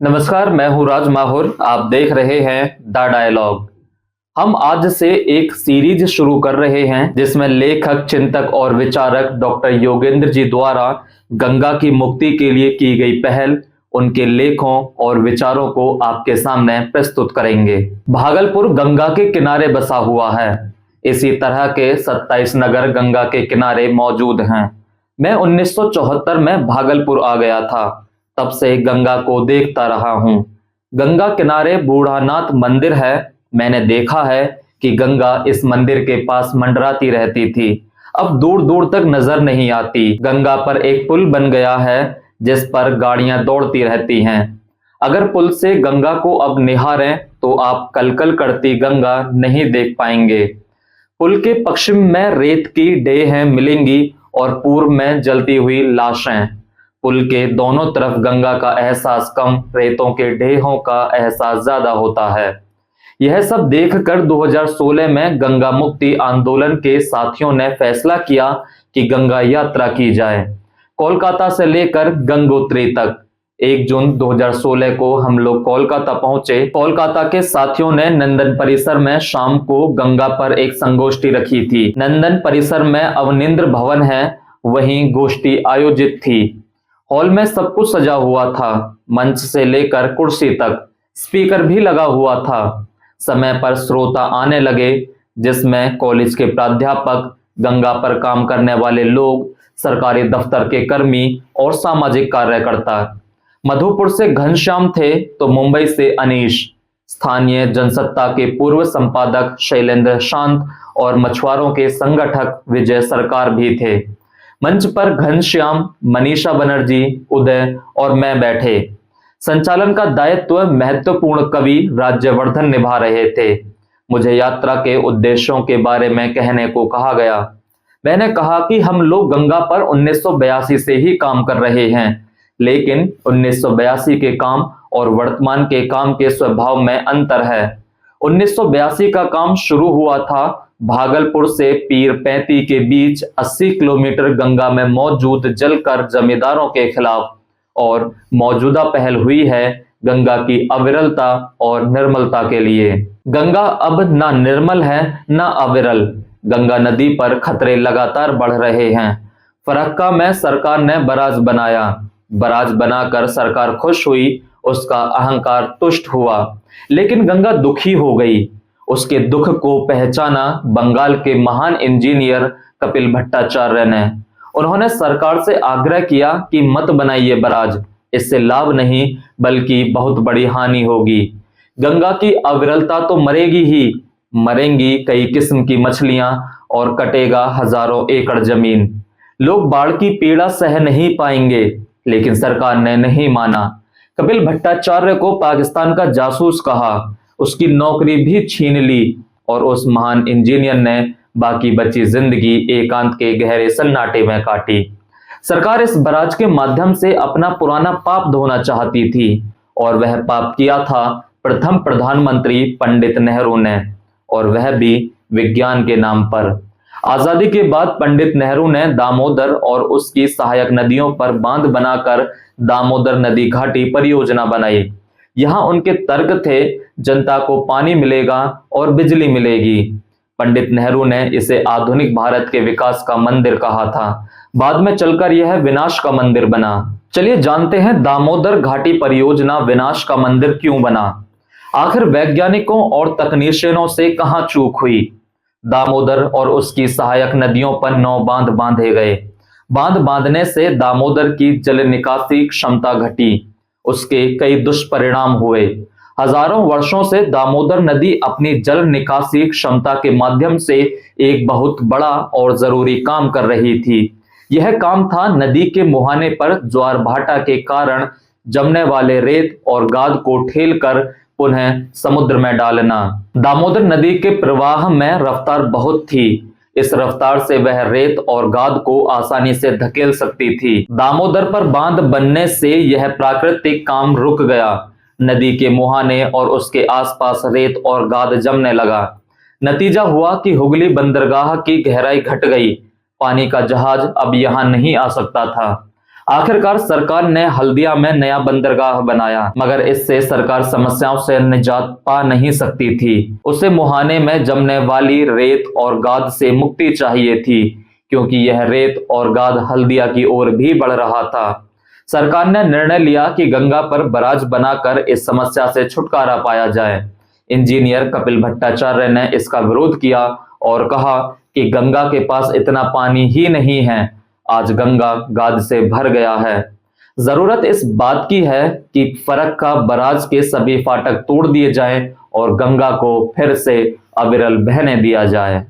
नमस्कार, मैं हूँ राज माहौर। आप देख रहे हैं द डायलॉग। हम आज से एक सीरीज शुरू कर रहे हैं जिसमें लेखक, चिंतक और विचारक डॉक्टर योगेंद्र जी द्वारा गंगा की मुक्ति के लिए की गई पहल, उनके लेखों और विचारों को आपके सामने प्रस्तुत करेंगे। भागलपुर गंगा के किनारे बसा हुआ है। इसी तरह के 27 नगर गंगा के किनारे मौजूद हैं। मैं 1974 में भागलपुर आ गया था। तब से गंगा को देखता रहा हूँ। गंगा किनारे बूढ़ानाथ मंदिर है। मैंने देखा है कि गंगा इस मंदिर के पास मंडराती रहती थी। अब दूर दूर तक नजर नहीं आती। गंगा पर एक पुल बन गया है जिस पर गाड़ियां दौड़ती रहती हैं। अगर पुल से गंगा को अब निहारें तो आप कलकल करती गंगा नहीं देख पाएंगे। पुल के पश्चिम में रेत की ढेहें मिलेंगी और पूर्व में जलती हुई लाशें। पुल के दोनों तरफ गंगा का एहसास कम, रेतों के ढेहों का एहसास ज्यादा होता है। यह सब देखकर 2016 में गंगा मुक्ति आंदोलन के साथियों ने फैसला किया कि गंगा यात्रा की जाए, कोलकाता से लेकर गंगोत्री तक। 1 जून 2016 को हम लोग कोलकाता पहुंचे। कोलकाता के साथियों ने नंदन परिसर में शाम को गंगा पर एक संगोष्ठी रखी थी। नंदन परिसर में अवनिंद्र भवन है, वहीं गोष्ठी आयोजित थी। हॉल में सब कुछ सजा हुआ था, मंच से लेकर कुर्सी तक। स्पीकर भी लगा हुआ था। समय पर श्रोता आने लगे, जिसमें कॉलेज के प्राध्यापक, गंगा पर काम करने वाले लोग, सरकारी दफ्तर के कर्मी और सामाजिक कार्यकर्ता। मधुपुर से घनश्याम थे तो मुंबई से अनीश, स्थानीय जनसत्ता के पूर्व संपादक शैलेंद्र शांत और मछुआरों के संगठक विजय सरकार भी थे। मंच पर घनश्याम, मनीषा बनर्जी, उदय और मैं बैठे। संचालन का दायित्व महत्वपूर्ण कवि राज्यवर्धन निभा रहे थे। मुझे यात्रा के उद्देश्यों के बारे में कहने को कहा गया। मैंने कहा कि हम लोग गंगा पर 1982 से ही काम कर रहे हैं, लेकिन 1982 के काम और वर्तमान के काम के स्वभाव में अंतर है। 1982 का काम शुरू हुआ था भागलपुर से पीर पैंती के बीच 80 किलोमीटर गंगा में मौजूद जलकर जमींदारों के खिलाफ, और मौजूदा पहल हुई है गंगा की अविरलता और निर्मलता के लिए। गंगा अब ना निर्मल है ना अविरल। गंगा नदी पर खतरे लगातार बढ़ रहे हैं। फरक्का में सरकार ने बराज बनाया। बराज बनाकर सरकार खुश हुई, उसका अहंकार तुष्ट हुआ। लेकिन गंगा दुखी हो गई। उसके दुख को पहचाना बंगाल के महान इंजीनियर कपिल भट्टाचार्य ने। उन्होंने सरकार से आग्रह किया कि मत बनाइए बराज, इससे लाभ नहीं बल्कि बहुत बड़ी हानि होगी। गंगा की अविरलता तो मरेगी ही, मरेंगी कई किस्म की मछलियां और कटेगा हजारों एकड़ जमीन। लोग बाढ़ की पीड़ा सह नहीं पाएंगे, लेकिन सरकार ने नहीं माना। कपिल भट्टाचार्य को पाकिस्तान का जासूस कहा, उसकी नौकरी भी छीन ली और उस महान इंजीनियर ने बाकी बची जिंदगी एकांत के गहरे सन्नाटे में काटी। सरकार इस बराज के माध्यम से अपना पुराना पाप धोना चाहती थी, और वह पाप किया था प्रथम प्रधानमंत्री पंडित नेहरू ने, और वह भी विज्ञान के नाम पर। आजादी के बाद पंडित नेहरू ने दामोदर और उसकी सहायक नदियों पर बांध बनाकर दामोदर नदी घाटी परियोजना बनाई। यहां उनके तर्क थे, जनता को पानी मिलेगा और बिजली मिलेगी। पंडित नेहरू ने इसे आधुनिक भारत के विकास का मंदिर कहा था। बाद में चलकर यह विनाश का मंदिर बना। चलिए जानते हैं दामोदर घाटी परियोजना विनाश का मंदिर क्यों बना। आखिर वैज्ञानिकों और तकनीशियनों से कहां चूक हुई। दामोदर और उसकी सहायक नदियों पर 9 बांध बांधे गए। बांध बांधने से दामोदर की जल निकासी क्षमता घटी, उसके कई दुष्परिणाम हुए। हजारों वर्षों से दामोदर नदी अपनी जल निकासी क्षमता के माध्यम से एक बहुत बड़ा और जरूरी काम कर रही थी। यह काम था नदी के मुहाने पर ज्वार भाटा के कारण जमने वाले रेत और गाद को ठेलकर पुनः समुद्र में डालना। दामोदर नदी के प्रवाह में रफ्तार बहुत थी। इस रफ्तार से वह रेत और गाद को आसानी से धकेल सकती थी। दामोदर पर बांध बनने से यह प्राकृतिक काम रुक गया। नदी के मुहाने और उसके आसपास रेत और गाद जमने लगा। नतीजा हुआ कि हुगली बंदरगाह की गहराई घट गई। पानी का जहाज अब यहां नहीं आ सकता था। आखिरकार सरकार ने हल्दिया में नया बंदरगाह बनाया, मगर इससे सरकार समस्याओं से निजात पा नहीं सकती थी। उसे मुहाने में जमने वाली रेत और गाद से मुक्ति चाहिए थी, क्योंकि यह रेत और गाद हल्दिया की ओर भी बढ़ रहा था। सरकार ने निर्णय लिया कि गंगा पर बराज बनाकर इस समस्या से छुटकारा पाया जाए। इंजीनियर कपिल भट्टाचार्य ने इसका विरोध किया और कहा कि गंगा के पास इतना पानी ही नहीं है, आज गंगा गाद से भर गया है। जरूरत इस बात की है कि फरक्का बराज के सभी फाटक तोड़ दिए जाएं और गंगा को फिर से अविरल बहने दिया जाए।